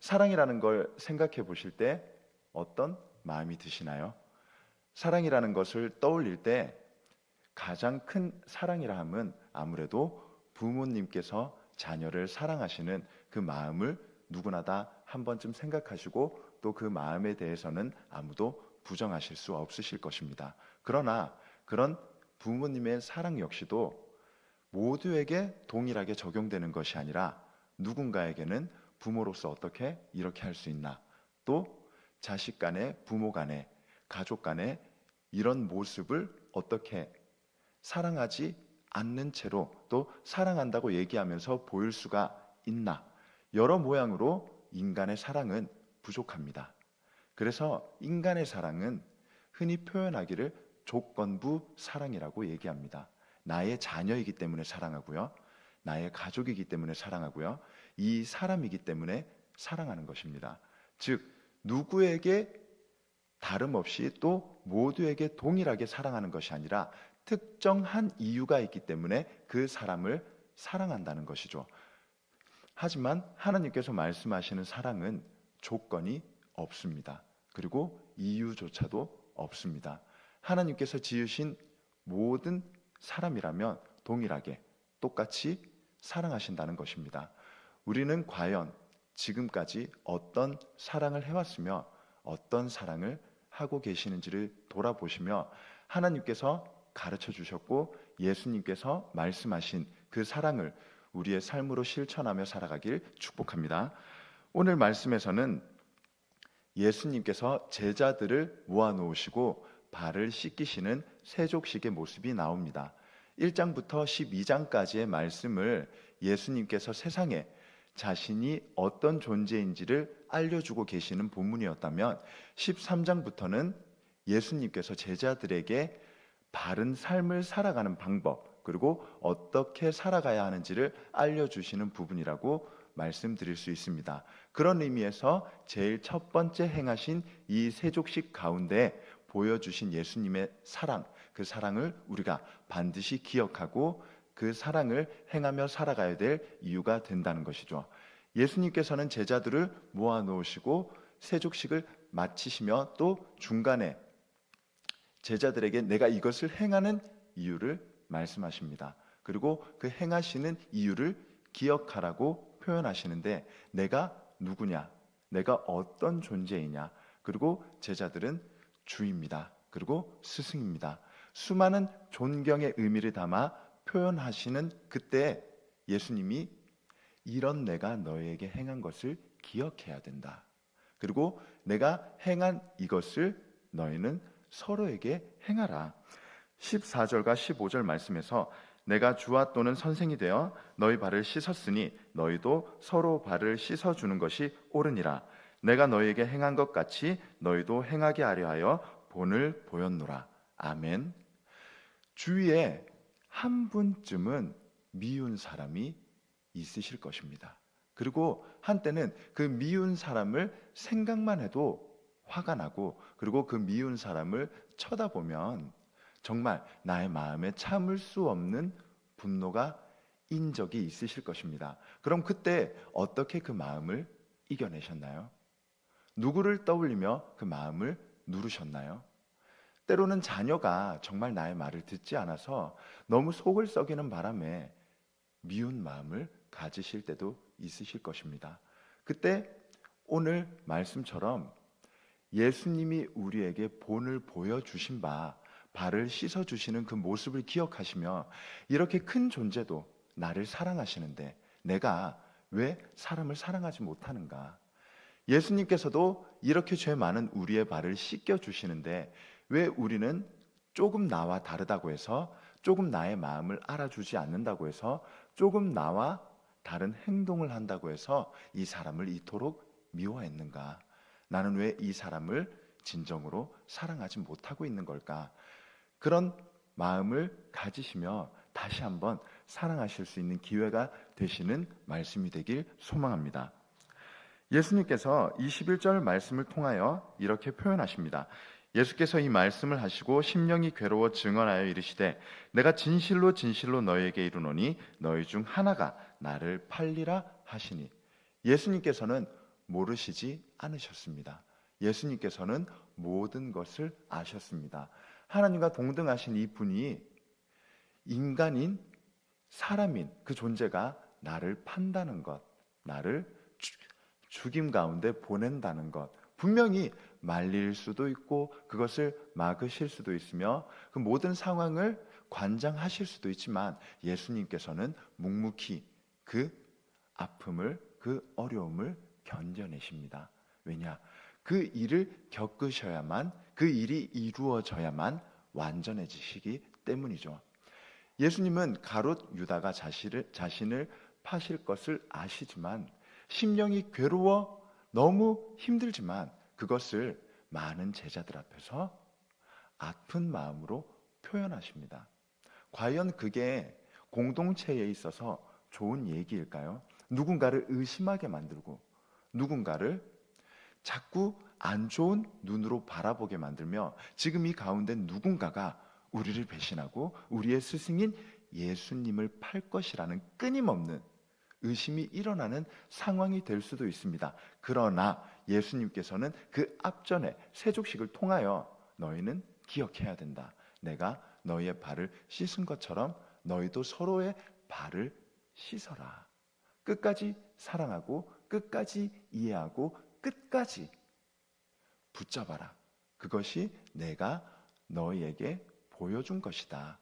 사랑이라는 걸 생각해 보실 때 어떤 마음이 드시나요? 사랑이라는 것을 떠올릴 때 가장 큰 사랑이라 함은 아무래도 부모님께서 자녀를 사랑하시는 그 마음을 누구나 다 한 번쯤 생각하시고 또 그 마음에 대해서는 아무도 부정하실 수 없으실 것입니다. 그러나 그런 부모님의 사랑 역시도 모두에게 동일하게 적용되는 것이 아니라 누군가에게는 부모로서 어떻게 이렇게 할 수 있나, 또 자식 간에, 부모 간에, 가족 간에 이런 모습을 어떻게 사랑하지 않는 채로 또 사랑한다고 얘기하면서 보일 수가 있나, 여러 모양으로 인간의 사랑은 부족합니다. 그래서 인간의 사랑은 흔히 표현하기를 조건부 사랑이라고 얘기합니다. 나의 자녀이기 때문에 사랑하고요, 나의 가족이기 때문에 사랑하고요, 이 사람이기 때문에 사랑하는 것입니다. 즉 누구에게 다름없이 또 모두에게 동일하게 사랑하는 것이 아니라 특정한 이유가 있기 때문에 그 사람을 사랑한다는 것이죠. 하지만 하나님께서 말씀하시는 사랑은 조건이 없습니다. 그리고 이유조차도 없습니다. 하나님께서 지으신 모든 사람이라면 동일하게 똑같이 사랑하신다는 것입니다. 우리는 과연 지금까지 어떤 사랑을 해왔으며 어떤 사랑을 하고 계시는지를 돌아보시며 하나님께서 가르쳐 주셨고 예수님께서 말씀하신 그 사랑을 우리의 삶으로 실천하며 살아가길 축복합니다. 오늘 말씀에서는 예수님께서 제자들을 모아놓으시고 발을 씻기시는 세족식의 모습이 나옵니다. 1장부터 12장까지의 말씀을 예수님께서 세상에 자신이 어떤 존재인지를 알려주고 계시는 본문이었다면 13장부터는 예수님께서 제자들에게 바른 삶을 살아가는 방법, 그리고 어떻게 살아가야 하는지를 알려주시는 부분이라고 말씀드릴 수 있습니다. 그런 의미에서 제일 첫 번째 행하신 이 세족식 가운데 보여주신 예수님의 사랑, 그 사랑을 우리가 반드시 기억하고 그 사랑을 행하며 살아가야 될 이유가 된다는 것이죠. 예수님께서는 제자들을 모아놓으시고 세족식을 마치시며 또 중간에 제자들에게 내가 이것을 행하는 이유를 말씀하십니다. 그리고 그 행하시는 이유를 기억하라고 표현하시는데 내가 누구냐, 내가 어떤 존재이냐, 그리고 제자들은 주입니다. 그리고 스승입니다. 수많은 존경의 의미를 담아 표현하시는 그때 예수님이 이런 내가 너에게 행한 것을 기억해야 된다. 그리고 내가 행한 이것을 너희는 서로에게 행하라. 14절과 15절 말씀에서 내가 주와 또는 선생이 되어 너희 발을 씻었으니 너희도 서로 발을 씻어주는 것이 옳으니라. 내가 너희에게 행한 것 같이 너희도 행하게 하려 하여 본을 보였노라. 아멘. 주위에 한 분쯤은 미운 사람이 있으실 것입니다. 그리고 한때는 그 미운 사람을 생각만 해도 화가 나고, 그리고 그 미운 사람을 쳐다보면 정말 나의 마음에 참을 수 없는 분노가 인 적이 있으실 것입니다. 그럼 그때 어떻게 그 마음을 이겨내셨나요? 누구를 떠올리며 그 마음을 누르셨나요? 때로는 자녀가 정말 나의 말을 듣지 않아서 너무 속을 썩이는 바람에 미운 마음을 가지실 때도 있으실 것입니다. 그때 오늘 말씀처럼 예수님이 우리에게 본을 보여주신 바, 발을 씻어주시는 그 모습을 기억하시며 이렇게 큰 존재도 나를 사랑하시는데 내가 왜 사람을 사랑하지 못하는가? 예수님께서도 이렇게 죄 많은 우리의 발을 씻겨주시는데 왜 우리는 조금 나와 다르다고 해서, 조금 나의 마음을 알아주지 않는다고 해서, 조금 나와 다른 행동을 한다고 해서 이 사람을 이토록 미워했는가? 나는 왜 이 사람을 진정으로 사랑하지 못하고 있는 걸까? 그런 마음을 가지시며 다시 한번 사랑하실 수 있는 기회가 되시는 말씀이 되길 소망합니다. 예수님께서 21절 말씀을 통하여 이렇게 표현하십니다. 예수께서 이 말씀을 하시고 심령이 괴로워 증언하여 이르시되 내가 진실로 진실로 너희에게 이르노니 너희 중 하나가 나를 팔리라 하시니. 예수님께서는 모르시지 않으셨습니다. 예수님께서는 모든 것을 아셨습니다. 하나님과 동등하신 이 분이 인간인 사람인 그 존재가 나를 판다는 것, 나를 죽임 가운데 보낸다는 것, 분명히 말릴 수도 있고 그것을 막으실 수도 있으며 그 모든 상황을 관장하실 수도 있지만 예수님께서는 묵묵히 그 아픔을, 그 어려움을 견뎌내십니다. 왜냐? 그 일을 겪으셔야만, 그 일이 이루어져야만 완전해지시기 때문이죠. 예수님은 가롯 유다가 자신을 파실 것을 아시지만 심령이 괴로워 너무 힘들지만 그것을 많은 제자들 앞에서 아픈 마음으로 표현하십니다. 과연 그게 공동체에 있어서 좋은 얘기일까요? 누군가를 의심하게 만들고 누군가를 자꾸 안 좋은 눈으로 바라보게 만들며 지금 이 가운데 누군가가 우리를 배신하고 우리의 스승인 예수님을 팔 것이라는 끊임없는 의심이 일어나는 상황이 될 수도 있습니다. 그러나 예수님께서는 그 앞전에 세족식을 통하여 너희는 기억해야 된다. 내가 너희의 발을 씻은 것처럼 너희도 서로의 발을 씻어라. 끝까지 사랑하고 끝까지 이해하고 끝까지 붙잡아라. 그것이 내가 너희에게 보여준 것이다.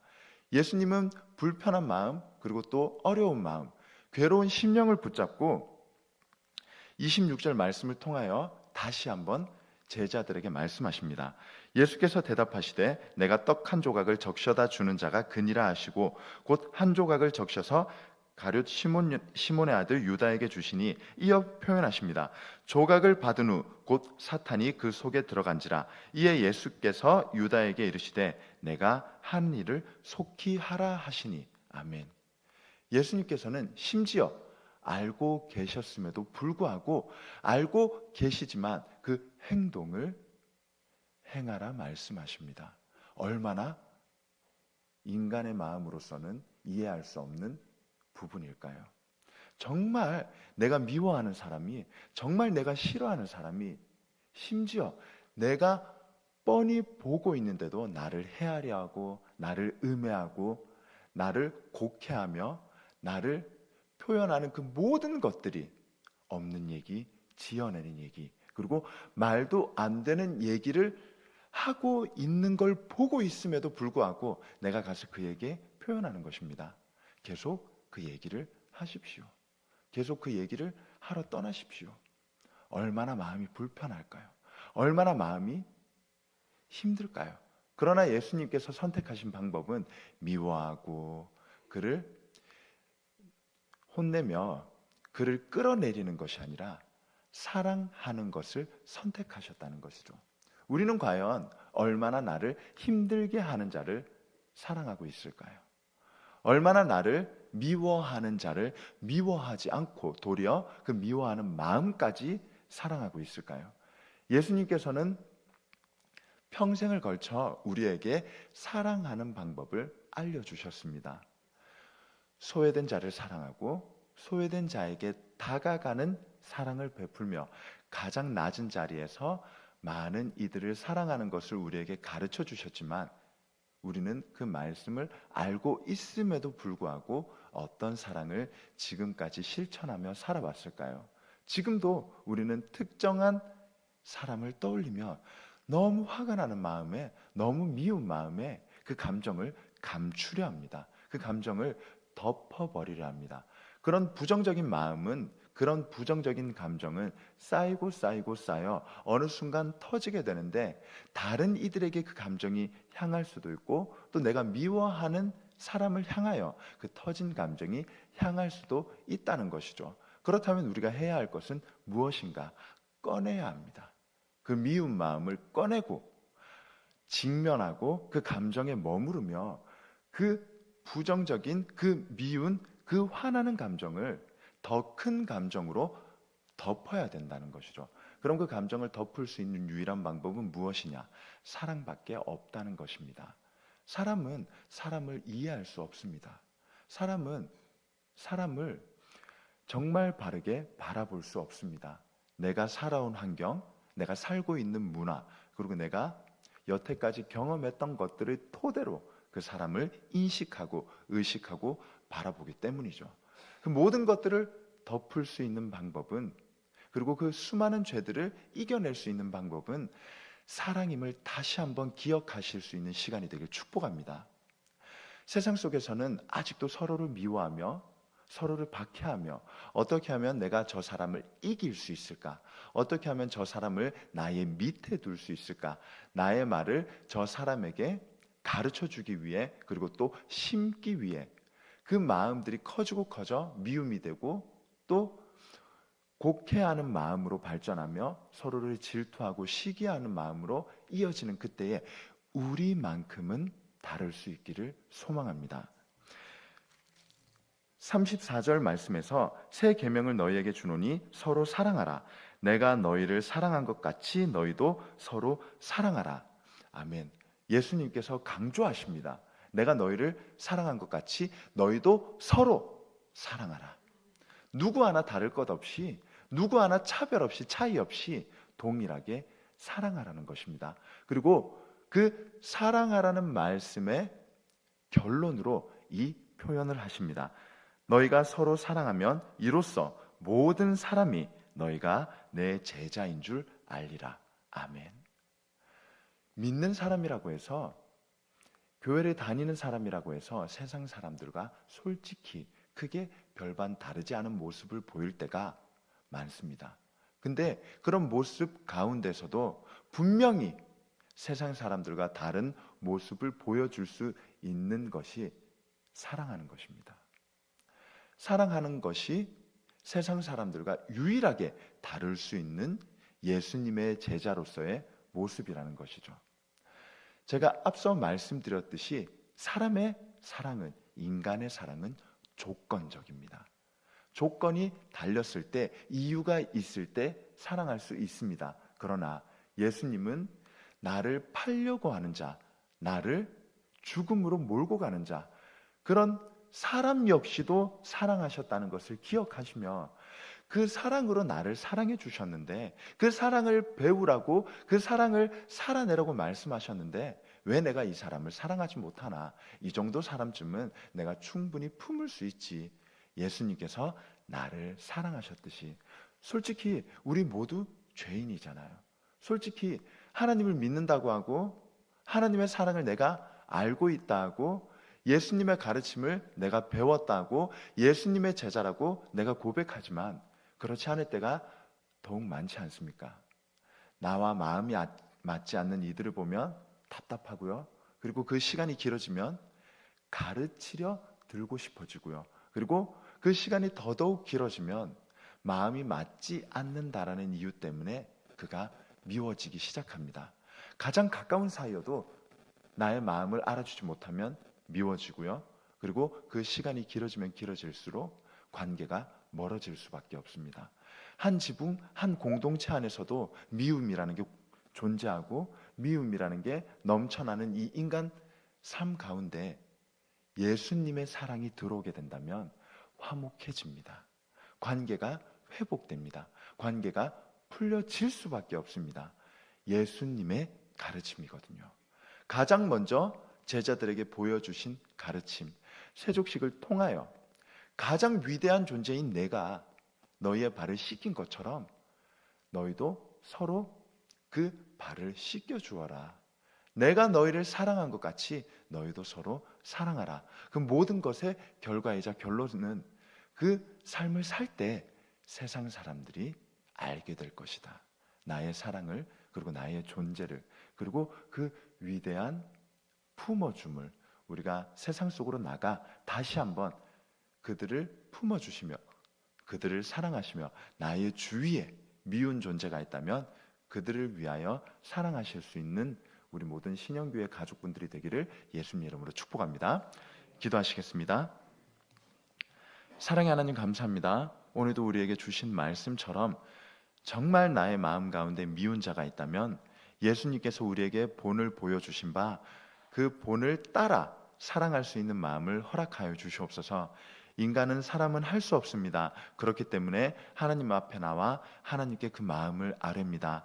예수님은 불편한 마음 그리고 또 어려운 마음, 괴로운 심령을 붙잡고 26절 말씀을 통하여 다시 한번 제자들에게 말씀하십니다. 예수께서 대답하시되 내가 떡 한 조각을 적셔다 주는 자가 그니라 하시고 곧 한 조각을 적셔서 가룟 시몬의 아들 유다에게 주시니 이어 표현하십니다. 조각을 받은 후 곧 사탄이 그 속에 들어간지라. 이에 예수께서 유다에게 이르시되 내가 한 일을 속히 하라 하시니. 아멘. 예수님께서는 심지어 알고 계셨음에도 불구하고 알고 계시지만 그 행동을 행하라 말씀하십니다. 얼마나 인간의 마음으로서는 이해할 수 없는 부분일까요? 정말 내가 미워하는 사람이, 정말 내가 싫어하는 사람이, 심지어 내가 뻔히 보고 있는데도 나를 헤아려 하고 나를 음해하고 나를 곡해하며 나를 표현하는 그 모든 것들이 없는 얘기, 지어내는 얘기, 그리고 말도 안 되는 얘기를 하고 있는 걸 보고 있음에도 불구하고 내가 가서 그에게 표현하는 것입니다. 계속 그 얘기를 하십시오. 계속 그 얘기를 하러 떠나십시오. 얼마나 마음이 불편할까요? 얼마나 마음이 힘들까요? 그러나 예수님께서 선택하신 방법은 미워하고 그를 혼내며 그를 끌어내리는 것이 아니라 사랑하는 것을 선택하셨다는 것이죠. 우리는 과연 얼마나 나를 힘들게 하는 자를 사랑하고 있을까요? 얼마나 나를 미워하는 자를 미워하지 않고 도리어 그 미워하는 마음까지 사랑하고 있을까요? 예수님께서는 평생을 걸쳐 우리에게 사랑하는 방법을 알려주셨습니다. 소외된 자를 사랑하고 소외된 자에게 다가가는 사랑을 베풀며 가장 낮은 자리에서 많은 이들을 사랑하는 것을 우리에게 가르쳐 주셨지만 우리는 그 말씀을 알고 있음에도 불구하고 어떤 사랑을 지금까지 실천하며 살아왔을까요? 지금도 우리는 특정한 사람을 떠올리며 너무 화가 나는 마음에, 너무 미운 마음에 그 감정을 감추려 합니다. 그 감정을 덮어버리려 합니다. 그런 부정적인 마음은, 그런 부정적인 감정은 쌓이고 쌓이고 쌓여 어느 순간 터지게 되는데 다른 이들에게 그 감정이 향할 수도 있고 또 내가 미워하는 사람을 향하여 그 터진 감정이 향할 수도 있다는 것이죠. 그렇다면 우리가 해야 할 것은 무엇인가? 꺼내야 합니다. 그 미운 마음을 꺼내고 직면하고 그 감정에 머무르며 그 부정적인, 그 미운, 그 화나는 감정을 더 큰 감정으로 덮어야 된다는 것이죠. 그럼 그 감정을 덮을 수 있는 유일한 방법은 무엇이냐? 사랑밖에 없다는 것입니다. 사람은 사람을 이해할 수 없습니다. 사람은 사람을 정말 바르게 바라볼 수 없습니다. 내가 살아온 환경, 내가 살고 있는 문화, 그리고 내가 여태까지 경험했던 것들을 토대로 그 사람을 인식하고 의식하고 바라보기 때문이죠. 그 모든 것들을 덮을 수 있는 방법은, 그리고 그 수많은 죄들을 이겨낼 수 있는 방법은 사랑임을 다시 한번 기억하실 수 있는 시간이 되길 축복합니다. 세상 속에서는 아직도 서로를 미워하며 서로를 박해하며 어떻게 하면 내가 저 사람을 이길 수 있을까? 어떻게 하면 저 사람을 나의 밑에 둘 수 있을까? 나의 말을 저 사람에게 가르쳐 주기 위해, 그리고 또 심기 위해 그 마음들이 커지고 커져 미움이 되고 또 곡해하는 마음으로 발전하며 서로를 질투하고 시기하는 마음으로 이어지는 그때에 우리만큼은 다를 수 있기를 소망합니다. 34절 말씀에서 새 계명을 너희에게 주노니 서로 사랑하라. 내가 너희를 사랑한 것 같이 너희도 서로 사랑하라. 아멘. 예수님께서 강조하십니다. 내가 너희를 사랑한 것 같이 너희도 서로 사랑하라. 누구 하나 다를 것 없이, 누구 하나 차별 없이, 차이 없이 동일하게 사랑하라는 것입니다. 그리고 그 사랑하라는 말씀의 결론으로 이 표현을 하십니다. 너희가 서로 사랑하면 이로써 모든 사람이 너희가 내 제자인 줄 알리라. 아멘. 믿는 사람이라고 해서, 교회를 다니는 사람이라고 해서 세상 사람들과 솔직히 크게 별반 다르지 않은 모습을 보일 때가 많습니다. 근데 그런 모습 가운데서도 분명히 세상 사람들과 다른 모습을 보여줄 수 있는 것이 사랑하는 것입니다. 사랑하는 것이 세상 사람들과 유일하게 다를 수 있는 예수님의 제자로서의 모습이라는 것이죠. 제가 앞서 말씀드렸듯이 사람의 사랑은, 인간의 사랑은 조건적입니다. 조건이 달렸을 때, 이유가 있을 때 사랑할 수 있습니다. 그러나 예수님은 나를 팔려고 하는 자, 나를 죽음으로 몰고 가는 자, 그런 사람 역시도 사랑하셨다는 것을 기억하시며 그 사랑으로 나를 사랑해 주셨는데, 그 사랑을 배우라고, 그 사랑을 살아내라고 말씀하셨는데 왜 내가 이 사람을 사랑하지 못하나? 이 정도 사람쯤은 내가 충분히 품을 수 있지. 예수님께서 나를 사랑하셨듯이. 솔직히 우리 모두 죄인이잖아요. 솔직히 하나님을 믿는다고 하고 하나님의 사랑을 내가 알고 있다고, 예수님의 가르침을 내가 배웠다고, 예수님의 제자라고 내가 고백하지만 그렇지 않을 때가 더욱 많지 않습니까? 나와 마음이 맞지 않는 이들을 보면 답답하고요. 그리고 그 시간이 길어지면 가르치려 들고 싶어지고요. 그리고 그 시간이 더더욱 길어지면 마음이 맞지 않는다라는 이유 때문에 그가 미워지기 시작합니다. 가장 가까운 사이여도 나의 마음을 알아주지 못하면 미워지고요. 그리고 그 시간이 길어지면 길어질수록 관계가 멀어질 수밖에 없습니다. 한 지붕, 한 공동체 안에서도 미움이라는 게 존재하고 미움이라는 게 넘쳐나는 이 인간 삶 가운데 예수님의 사랑이 들어오게 된다면 화목해집니다. 관계가 회복됩니다. 관계가 풀려질 수밖에 없습니다. 예수님의 가르침이거든요. 가장 먼저 제자들에게 보여주신 가르침, 세족식을 통하여 가장 위대한 존재인 내가 너희의 발을 씻긴 것처럼 너희도 서로 그 발을 씻겨 주어라. 내가 너희를 사랑한 것 같이 너희도 서로 사랑하라. 그 모든 것의 결과이자 결론은 그 삶을 살 때 세상 사람들이 알게 될 것이다. 나의 사랑을, 그리고 나의 존재를, 그리고 그 위대한 품어줌을 우리가 세상 속으로 나가 다시 한번 그들을 품어주시며 그들을 사랑하시며 나의 주위에 미운 존재가 있다면 그들을 위하여 사랑하실 수 있는 우리 모든 신영교회 가족분들이 되기를 예수님 이름으로 축복합니다. 기도하시겠습니다. 사랑의 하나님 감사합니다. 오늘도 우리에게 주신 말씀처럼 정말 나의 마음 가운데 미운 자가 있다면 예수님께서 우리에게 본을 보여주신 바 그 본을 따라 사랑할 수 있는 마음을 허락하여 주시옵소서. 인간은 사람은 할 수 없습니다. 그렇기 때문에 하나님 앞에 나와 하나님께 그 마음을 아뢰입니다.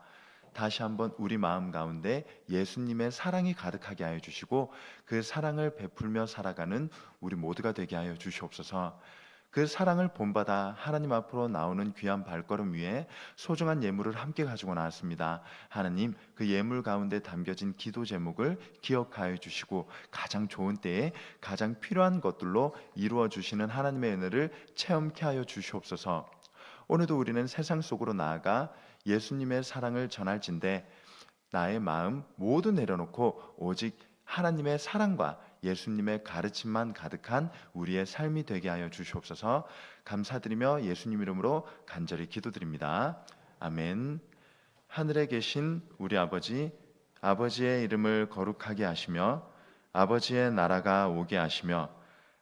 다시 한번 우리 마음 가운데 예수님의 사랑이 가득하게 하여 주시고 그 사랑을 베풀며 살아가는 우리 모두가 되게 하여 주시옵소서. 그 사랑을 본받아 하나님 앞으로 나오는 귀한 발걸음 위에 소중한 예물을 함께 가지고 나왔습니다. 하나님, 그 예물 가운데 담겨진 기도 제목을 기억하여 주시고 가장 좋은 때에 가장 필요한 것들로 이루어 주시는 하나님의 은혜를 체험케 하여 주시옵소서. 오늘도 우리는 세상 속으로 나아가 예수님의 사랑을 전할진대 나의 마음 모두 내려놓고 오직 하나님의 사랑과 예수님의 가르침만 가득한 우리의 삶이 되게 하여 주시옵소서. 감사드리며 예수님 이름으로 간절히 기도드립니다. 아멘. 하늘에 계신 우리 아버지, 아버지의 이름을 거룩하게 하시며 아버지의 나라가 오게 하시며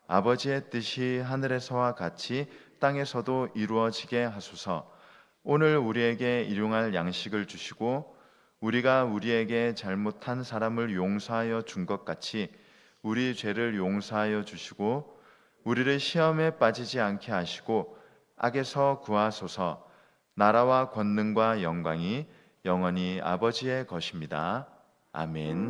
아버지의 뜻이 하늘에서와 같이 땅에서도 이루어지게 하소서. 오늘 우리에게 일용할 양식을 주시고 우리가 우리에게 잘못한 사람을 용서하여 준 것 같이 우리 죄를 용서하여 주시고 우리를 시험에 빠지지 않게 하시고 악에서 구하소서. 나라와 권능과 영광이 영원히 아버지의 것입니다. 아멘.